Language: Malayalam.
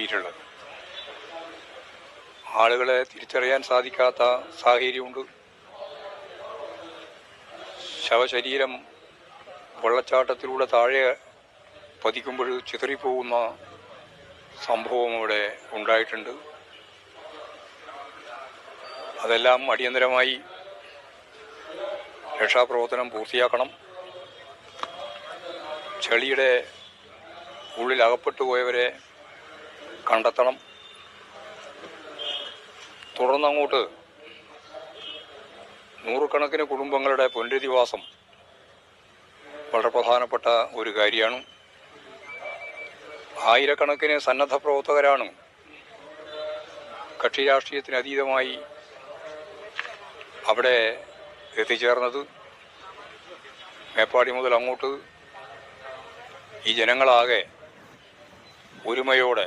പറ്റിയിട്ടുള്ളത്. ആളുകളെ തിരിച്ചറിയാൻ സാധിക്കാത്ത സാഹചര്യമുണ്ട്. ശവശരീരം വെള്ളച്ചാട്ടത്തിലൂടെ താഴെ പതിക്കുമ്പോൾ ചിതറിപ്പോകുന്ന സംഭവം അവിടെ ഉണ്ടായിട്ടുണ്ട്. അതെല്ലാം അടിയന്തരമായി രക്ഷാപ്രവർത്തനം പൂർത്തിയാക്കണം. ചെളിയുടെ ഉള്ളിൽ അകപ്പെട്ടു പോയവരെ കണ്ടെത്തണം. തുടർന്നങ്ങോട്ട് നൂറുകണക്കിന് കുടുംബങ്ങളുടെ പുനരധിവാസം വളരെ പ്രധാനപ്പെട്ട ഒരു കാര്യമാണ്. ആയിരക്കണക്കിന് സന്നദ്ധ പ്രവർത്തകരാണ് കക്ഷി രാഷ്ട്രീയത്തിന് അതീതമായി അവിടെ എത്തിച്ചേർന്നത്. മേപ്പാടി മുതൽ അങ്ങോട്ട് ഈ ജനങ്ങളാകെ ഒരുമയോടെ